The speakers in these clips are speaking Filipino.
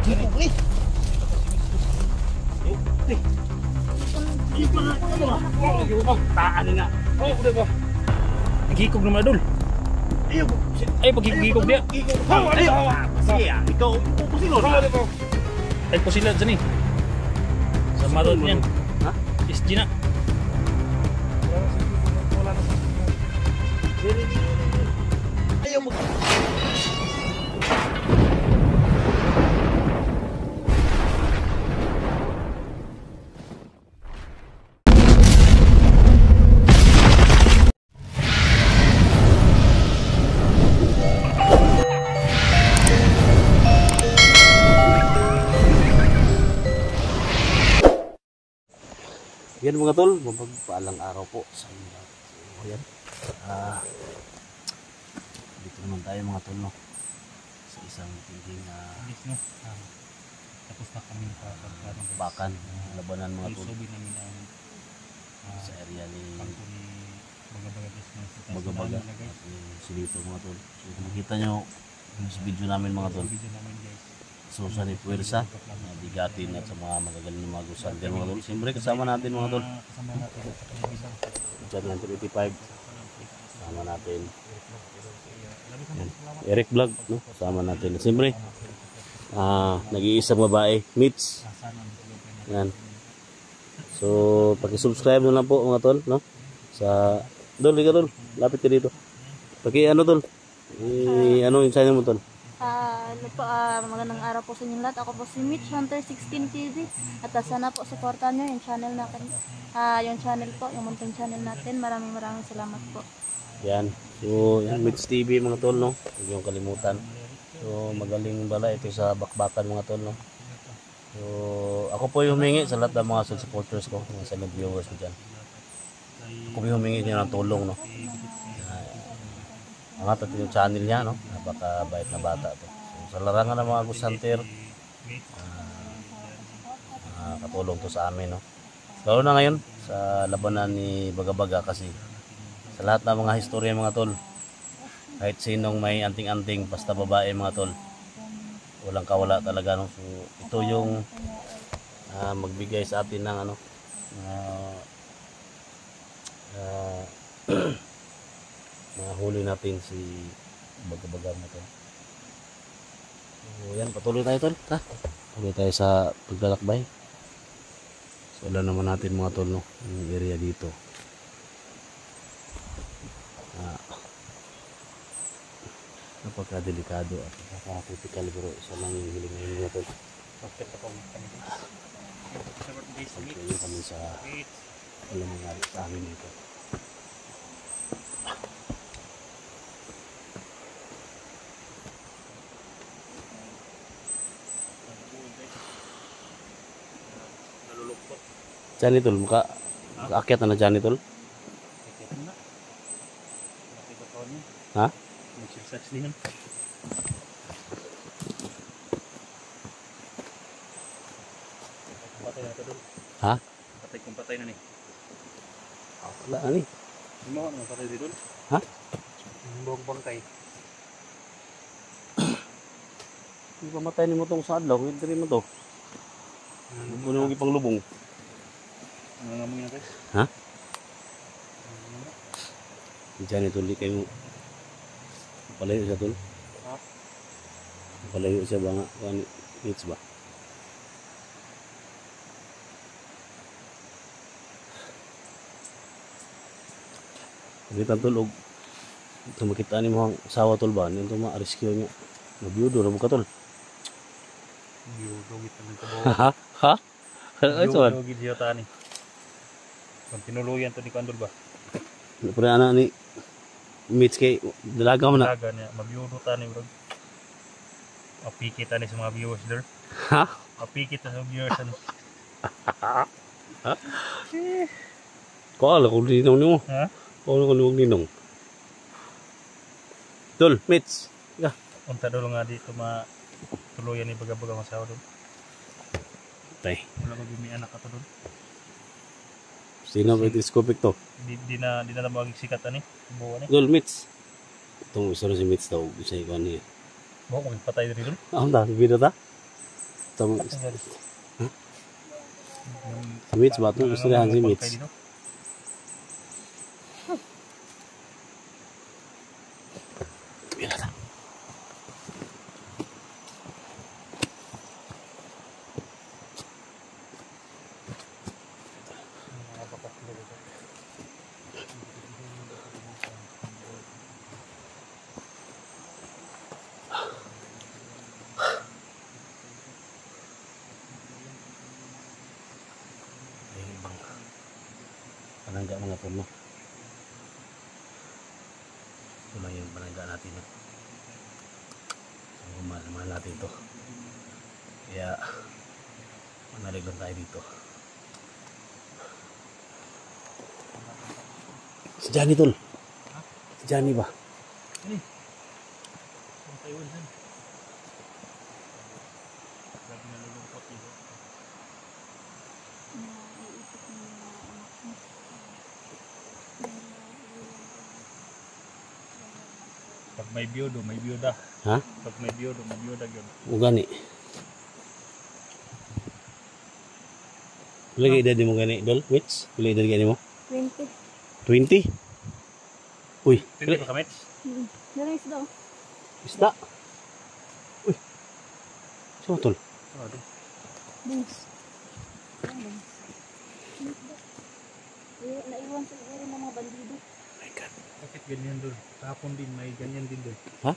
Gipog eh. Taan nga. Oh, udah ba? Gikog naman dul. Ay, pagigikog dia. Ayo. Sige, ikaw pupusilon. Ay, pusilad sa ni. Sa marot niyan. Ha? SG na. Ayaw mo. Yan mga tol, mapagpaalang araw po sa inyo. So, yan. Dito naman tayo mga tol, no? Sa isang tinding Tapos na kami bakan, labanan mga tol. Subi namin ang Sa area ni Bagabaga at ni Silito mga tol. So kung makita nyo sa video namin mga tol, susa ni Puwersa, bigatin at sa mga magagaling na mga gusander mga tol. Siyempre kasama natin mga tol. Diyan 985. Kasama natin. Yan. Eric Vlog, no? Kasama natin. Siyempre, nag-iisang babae, Mitch. Yan. So, paki-subscribe na lang po mga tol, no? Sa Dol, ika Dol. Lapit ka dito. Ano Dol? Ano yung channel mo Dol? Magandang araw po sa inyo lahat. Ako po si Mitch Hunter 16 TV. At sana po supportan nyo yung channel natin. Yung channel po, yung munting channel natin. Maraming salamat po. Yan. So, yan Mitch TV mga tol, no? Huwag yung kalimutan. So, magaling bala ito sa bakbakan mga tol, no? So, ako po yung humingi sa lahat ng mga supporters ko, mga silent viewers ko dyan. Ako po yung humingi niya ng tulong, no? Angat natin yung channel niya, no? Napakabait na bata to. So, sa larangan ng mga gusanter, katulong to sa amin, no? Lalo na ngayon, sa labanan ni Bagabaga kasi sa lahat ng mga historya mga tol, kahit sinong may anting-anting, basta babae mga tol, walang kawala talaga, no? So, ito yung magbigay sa atin ng ano, mahuli natin si Bagabaga mga tol. So yan, patuloy tayo tol, ha? Patuloy tayo sa paglalakbay. So alam naman natin mga tol, no, yung area dito. Napaka-delikado at napaka-critical, pero isa lang yung hiling ngayon mga tol. Pagkayo kami sa alam mga sa amin dito. Diyan tol, makaakyat na dyan tol. Ha? Exercise din. Patay na ito doon. Ha? Patay kung patay na ni. Wala ani. Mo ano patay dito? Ha? Buong bangkay. Hindi pa matay ni mo tong sa adlaw, hindi mo to. Ano mo gipang lubong? Ano nga mo yan guys? Ha? Diyan ito ulit kayo. Palayo siya tol. Ha? Palayo siya ba nga? Kuhan hits ba? Pagkitan tol, og tumakita ni mo ang asawa tol ba? Nito ma-rescue niya. Nabiyudo na mo ka tol. Biyudo kita ng kabaw. Ha? Ha? Ay so. Biyudo gid ta ni. Kung tinuluyan to ni Kandol ba? Pero ana ni Mitch kay dalaga mo na. Dalaga niya, mabiyudo ta ni bro. Mapikit ta ni sa mga viewers der. Ha? Mapikit ta sa viewers ano. Kala ko ninong ni mo. Ha? Kala ko ninong. Tol, Mitch. Ya. Unta daw nga dito tuluyan ni Bagabaga masawa doon. Tay. Wala magumi anak ato doon. Sino ba telescopic to? Di na magsikat ani. Buwan ni. Tol, Mitch. Itong isa na si Mitch daw. Isa ikaw niya. Mo magpatay diri doon. Ah, ta, video ta? Tama. Si Mitch ba ito? Istoryahan si Mitch. Bila lang. Yung ibang panangga mga puno. Ito lang yung panangga natin. No? So, mahal natin ito. Kaya manalig lang tayo dito. Si Johnny tol. Si Johnny ba? Ini. Ang Taiwan din. Lagi nalulungkot dito. Pag may biyudo, may biyuda. Ha? Pag may biyudo, may biyuda yun. Ugani. Lagi edad mo gani, Dol? Mitch? Lagi edad gani mo? 20. 20? Uy, Hindi pa kamit? Dalang isda. isda. Uy. Saan tol? Ano? Bings. Naiwan sa siguro ng mga bandido. Oh my God. Bakit ganyan doon? Kahapon din, may ganyan din doon. Ha?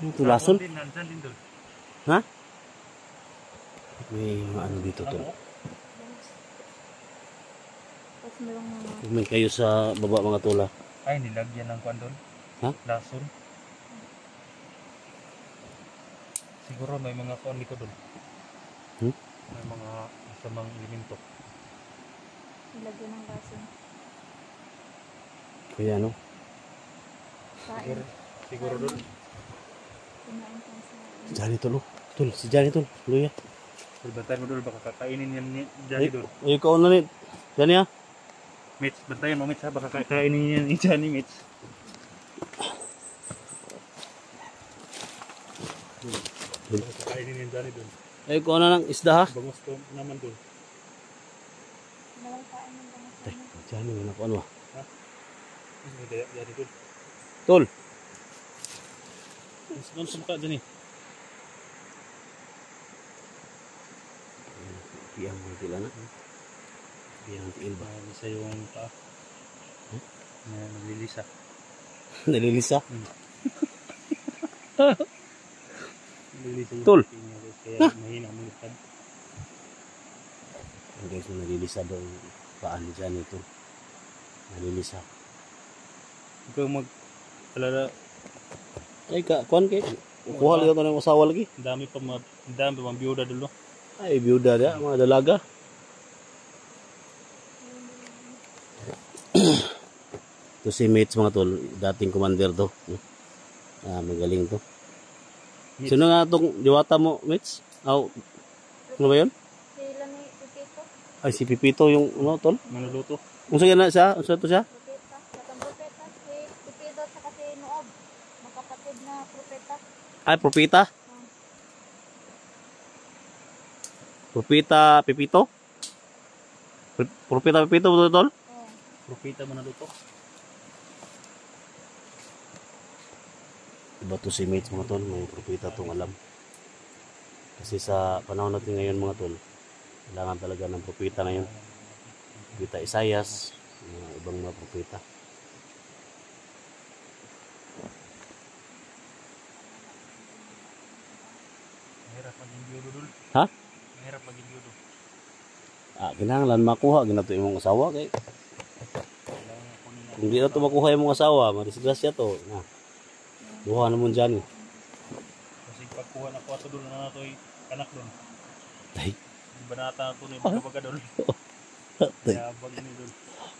Yung tulason? Kahapon din, nandyan din doon. Ha? May mga ano dito tol. Tapos merong mga Tumingin kayo sa baba mga tula. Ay, nilagyan ng kwan doon. Ha? Lason. Siguro may mga kwan dito doon. Hmm? May mga masamang elemento. ilagyan ng baso. Kaya ano? Kain. Siguro, siguro doon. Kumain ka sa... Si Johnny tol oh. Tol, si Johnny tol. Luya. Bantayan mo doon, baka kakainin yan ni Johnny doon. Ay, ikaw na ni. Johnny ha? Mitch, bantayan mo Mitch ha, baka kakainin yan ni Johnny Mitch. Baka kakainin yan Johnny doon. Ay, ikaw na ng isda ha? Bangus ko naman doon. Nawang kain ng bangas. Ay, Johnny, wala ko ano ah. Mas may Johnny doon. Tol. Mas doon sa mukha Johnny. Piyang mga tila na. Piyang tiil ba? Nalilisa yung paa. Nalilisa. Nalilisa? Nalilisa yung Tol. paa niya, kaya mahina ang mulutad. Ang guys, nalilisa daw yung paan ni Johnny tol. Nalilisa. Huwag kang alala, Ay, kuhan kayo. Kuha lang ito ng asawa lagi. ang dami pa mga biyuda dulo. Ay, biyuda dia, mga dalaga. Ito si Mates mga tol, dating commander to. Ah, magaling to. Sino nga itong diwata mo, Mates? Aw, ano ba yun? Sila ni Pipito. Ay, si Pipito yung ano, tol. Manuluto. Unsa yan na siya? Unsa to siya? Propeta. Katang propeta. Si Pipito at saka si Noob. Magkapatid na propeta. Ay, Propita. Propita Pipito? Propita Pipito, tol, tol? Oh. Propita manaluto. Iba to si Mates mga tol, may propita tong alam. Kasi sa panahon natin ngayon mga tol, kailangan talaga ng propita ngayon. Propita Isaias, mga ibang mga propita. Mahirap maging biyudo dul. Ha? Mahirap maging biyudo. Ah, kinahanglan makuha, ginato imong asawa kay Kailangan ako nila. kung di na to makuha imong asawa, madisgrasya to. Na. Buha na mo dyan. Kasi pagkuha na ko ato dul na nato anak dul. Ay, Di ba nata na ito na baga dul. tay. Kaya bag ni dul.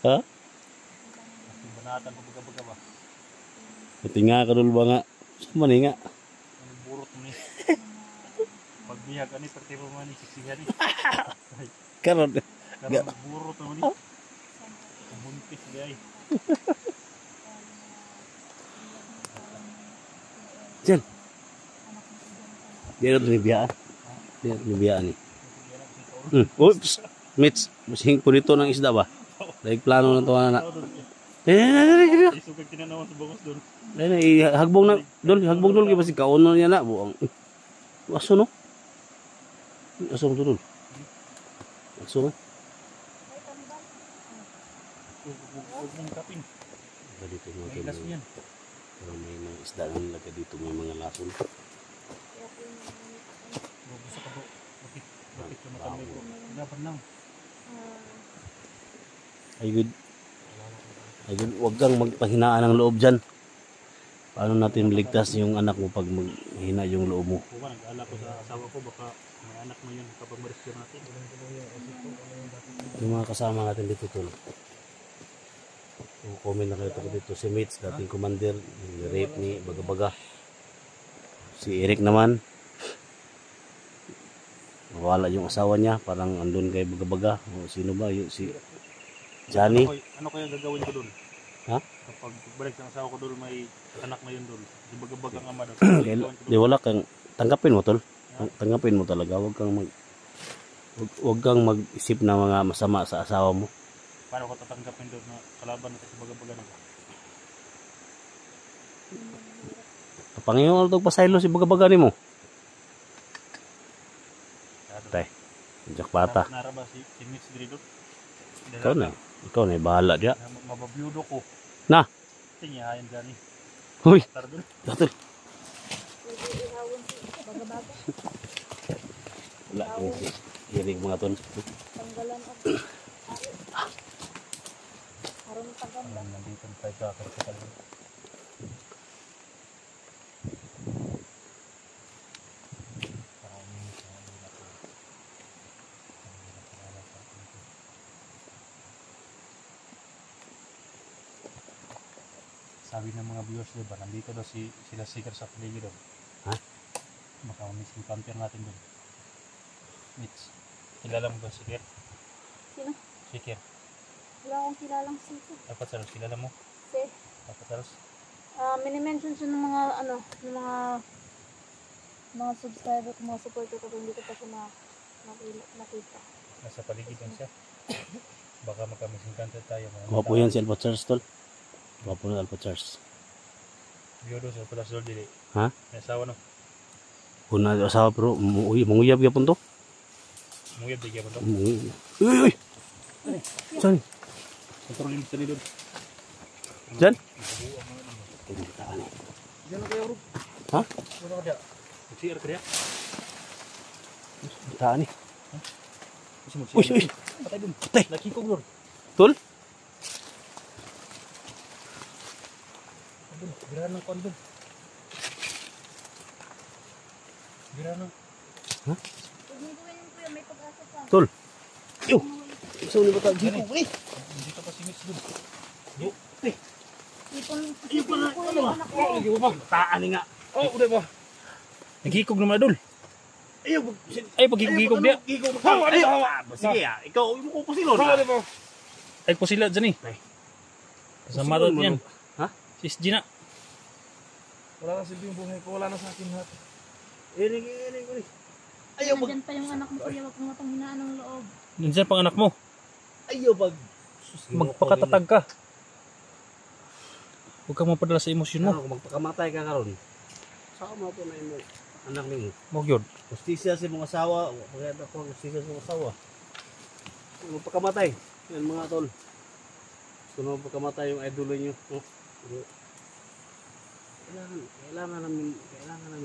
Ha? Di ba nata ko baga ba? Pati nga kadul ba nga? Sama ni nga. Ang burot mo ni. Pagbihag ani pati mo man ni siksihan ni. Karon. Karon burot mo ni. Buntis gay. Diyan. Di na ito nibiyaan. Di na ito nibiyaan eh. Oops. Mitch, masing po dito ng isda ba? Dahil plano na ito na. Isugag tinanawan sa bangos doon. Hagbong na, hagbong dol, kaya kasi kauno niya na. Buang. Aso no? Aso mo dol. Aso no? Huwag mong kapin. Dito mo May laso yan. may mga isda na nilagay dito, may mga lason. Huwag sa kabo. Bakit ka matamay ko? Laban lang. Ay good. Ay good, huwag kang magpahinaan ng loob dyan. Paano natin maligtas yung anak mo pag maghina yung loob mo? Kuha, nag-aala ko sa asawa ko, baka may anak mo yun kapag ma-rescue natin. Yung mga kasama natin dito tol. Kung comment na kayo dito, si Mitch, dating commander, yung rape ni Bagabaga. Si Eric naman, nawala yung asawa niya, parang andun kay Bagabaga. O sino ba? Yung, si Johnny. Ano kaya gagawin ko doon? Ha? Kapag balik ng asawa ko doon, may anak na yun doon. Di bagabag ang ama doon. Di wala kang, tanggapin mo tol. Tanggapin mo talaga, huwag kang mag-isip na mga masama sa asawa mo. Paano ko tatanggapin doon na kalaban natin sa bagabaga na? Panginoon ito pasaylo si Bagabaga ni mo. Tay, jakpata. Naraba si Mitch diri doon. Ikaw na, bahala dia. Mababiyudo ko. Na. Tingihayan gani. Huy, Tara doon. datul. Wala yung hirig mga ton. Tanggalan at aron paganda. Nandito tayo sa kapital. Sabi ng mga viewers, diba, nandito daw sila seeker sa paligid doon. Ha? Baka miss-encounter natin doon. Mitch, kilala mo ba seeker? Sino? Seeker. Wala akong kilalang sito. Dapat saros, kilala mo? Si, Dapat saros. mini-mention siya ng mga, ng mga subscriber ko, mga supporter ko, hindi ko pa siya nakita. Nasa paligid lang siya. Baka magka-miss-encounter tayo. Gwapo yan si Alpha Charles tol. Gwapo na Alpha Charles. Biyudo sa Palas Dol dili. Ha? May asawa no? Una asawa pero munguyab yapon to. Muyab di kaya mo to. Uy. Saan? Kontrolin mo tani doon. Diyan? Diyan na kayo, Rob. Ha? Ano ka diya? Mag-CR ka diya? Taan ni. Kasi mag-CR. Uy. Patay doon. Patay. Nakikog doon. Tol? Doon. Birahan ng kon doon. Birahan ng... Ha? Huwag mo gawin yung kuya, may pag-asa pa. Tol. Yo. Gusto ni ba dito? Uy. Dito pa si Mitch doon. Yo. Ipon kuya yung anak ko. Lagi mo ba? Taan ni nga. Oh, udah ba? Nagkikog naman adol. Ay, pagkikog dia. Gigong hawa. Sige ah. Ikaw mo ko pa sila. Hawa ba? Ay po sila dyan eh. Kasama daw yan. Ha? Sis Gina. Wala na silbi yung buhay ko, wala na sa akin lahat. Iring. Ayaw Nandyan pa yung anak mo kuya, wag mo panghinaan ng loob. Nandiyan pang anak mo. Ayaw pag. Magpakatatag ka. Huwag kang mapadala sa emosyon mo. Kung magpakamatay ka karon. Saka mo po na yung anak ni mo. Huwag yun. Justisya sa mga asawa. Pagkata ko justisya sa mga asawa. Magpakamatay. Yan mga tol. Kung magpakamatay yung idolo nyo. Kailangan namin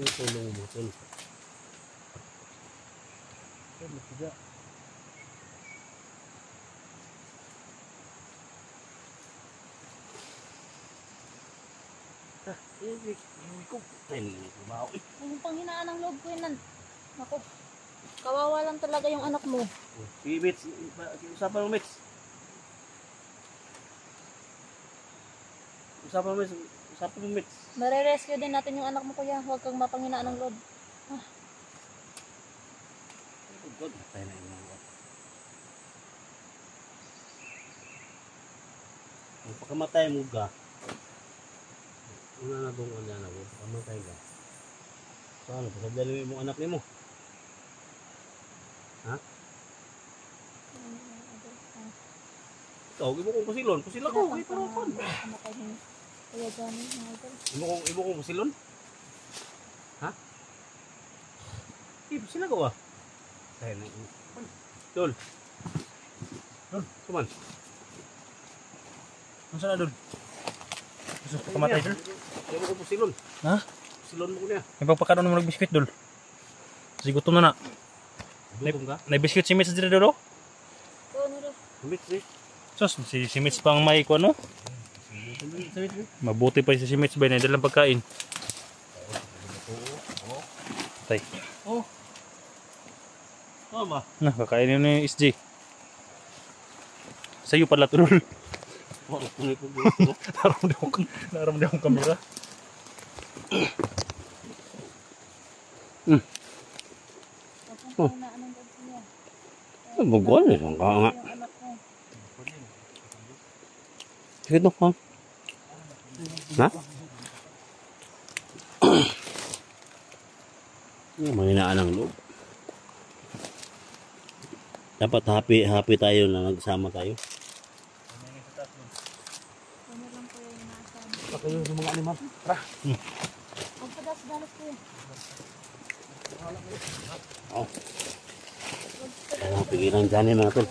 yung tulong mo tol. Masya. Huwag mo panghinaan ng loob kuya nan. Ako, kawawa lang talaga yung anak mo. Si Mitch, usapan mo Mitch. Usapan mo Mitch. Mare-rescue din natin yung anak mo kuya, huwag kang mapanghinaan ng loob. God, patay na yung mga. Kung pagkamatay mo ka, una na doon ano na ko, pamatay ka. Paano? Pasadali mo anak ni mo. Ha? Ikaw, ibo kong pasilon. Pasila ko. Ay, pero ako. Kuya Johnny, mga idol. Ibo kong pasilon. Ha? Eh, pasila ko ah. Ay, Dol. Dol, kuman. Ano na dul? Gusto ko kamatay dul? Ibo kong pasilon. Ha? Pasilon mo ko niya. May pagpakaroon mo nag-biscuit dul. Kasi gutom na na. Gutom ka? Nai-biscuit si Mitch dito dulu. Kumit, eh. Sus, si Mitch pang may ko ano? Mabuti pa si Mitch ba na dalang pagkain. Tay. Oh. Tama. Nah, kakainin ni SJ. Sa'yo pala ito dul. Naram di akong kamera. Baguan eh. Ang nga. Sige to, ha? Ha? Yung mahinaan ang loob. Dapat happy tayo na nagsama tayo. Pakayo sa mga animal. Tara. Pagpadas-dalas ko yan. Oh. Ang pigilan dyan mga tol.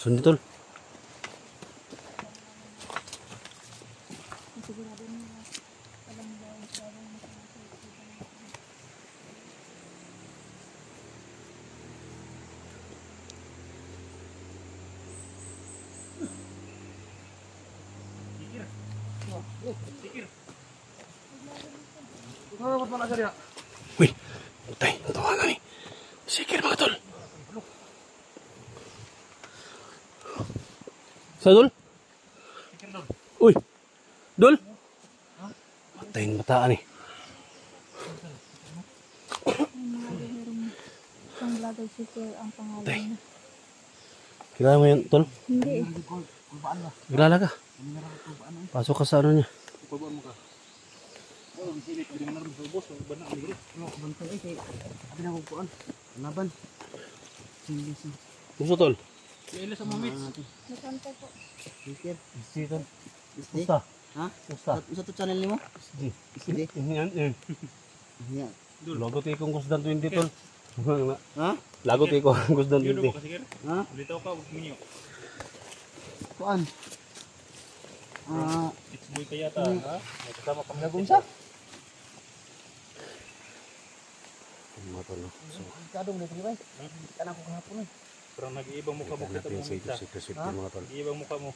Sundi tol. Wih, putay, tawanan ni. Sikir mga tol. Sa dol? Uy, dol? Patay yung bataan eh. Ang vlogger si Sir ang pangalan niya. Kilala mo yan, tol? Hindi. Kilala ka? Pasok ka sa ano niya. Gusto tol? Nakanta po. Si tol. Gusto? Ha? Gusto? Sa to channel nimo? Hindi. Yan. Yan. Lagot ikong kusdan 20 tol. Ha? Lagot ikong kusdan 20. Ha? Ulitaw ka, huwag minyo. Kuan? It's boy ka yata, ha? May kasama kami. Nagunsa? Mga tol, no? So, Kadong dito ba? Kana ko kahapon eh. Parang nag-iibang mukha mo kita natin mo sa minta. ito, secret mga tol. Nag-iibang mukha mo.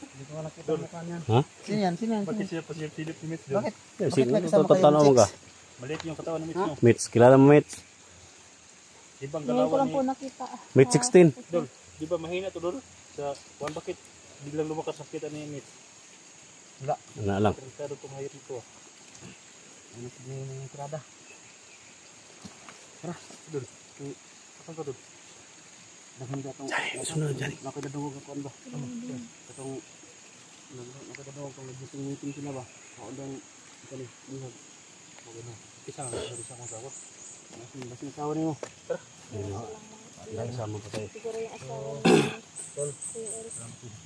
Hindi ko nakita mukha niyan. Ha? Sino yan? Sino yan? Bakit siya pasilip-silip ni Mitch? Bakit? Sige, may kasama kayo tatanaw mo ng ka. chicks? Maliit yung katawan ni Mitch, Ha? no? Mitch, kilala mo Mitch? Ibang Ngayon ko galawan lang po ni... nakita. Mitch 16. Dol, di ba mahina to, Dol? Sa one bucket, biglang lumakas sa kita ni Mitch. Ano lang. Tarantado itong hayop nito, ah. Ano sa ng entrada? Dol, saan ka, Dol? Daghan ka tong. Sunod dyan. Nakadadungog ako ba? Katong nakadadungog tong meeting sila ba? Ako dang kani bihag. Okay na. Isa nga, isa kong sakot. Basin sawa nimo. Sama pa tayo. Siguro yung asawa niya.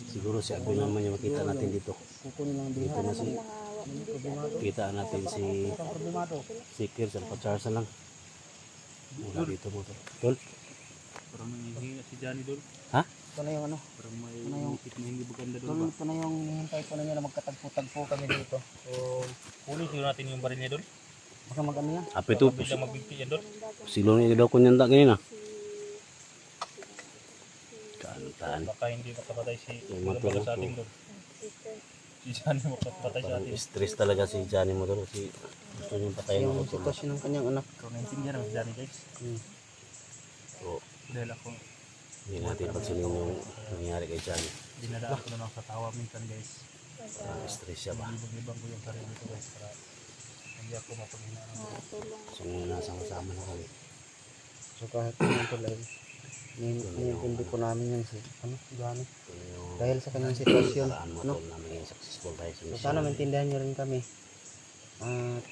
Siguro si Abel naman yung makita natin dito. Kukunin lang bihag. Dito na si, Lang awa. Hindi siya. kita natin si Problemado. Sikir sa Pacharsa lang. Mula dito mo to. Tol? Parang nangihingi si Johnny, Dol. Ha? Ito na yung ano. Parang may Ano yung- isip na hindi maganda, Dol. Tol, Ba? ito na yung hintay ko na niya na magkatagpo-tagpo kami dito. So, huli siguro natin yung baril niya, Dol. Baka mag-ano yan. Ape to. Biglang magbigti yan, Dol. Silong niya daw kunyanda ganyan ah. Kantaan. Baka hindi makapatay si Yung Malabaga mga sa ating, Dol. Si Johnny makapatay sa Parang atin. stress talaga si Johnny mo tol. Kasi gusto niyang patayin Yung ako tol. sitwasyon ng kanyang anak. Ikaw naintindihan naman si Johnny, guys. So, Dahil ako, hindi natin pansinin yung nangyari kay Johnny. dinadaan ko na lang sa tawa minsan, guys. Parang stress siya ba? Ibang-ibang ko yung sarili ko, guys. Para hindi ako mapaghinaan. So, nasama-sama na kami. So kahit naman tol ay naiintindi ko namin yan si ano, Johnny. Ito na yung Dahil sa kanyang sitwasyon. paraan mo Ano? tol na maging successful tayo sa So, mission. sana maintindihan nyo rin kami. At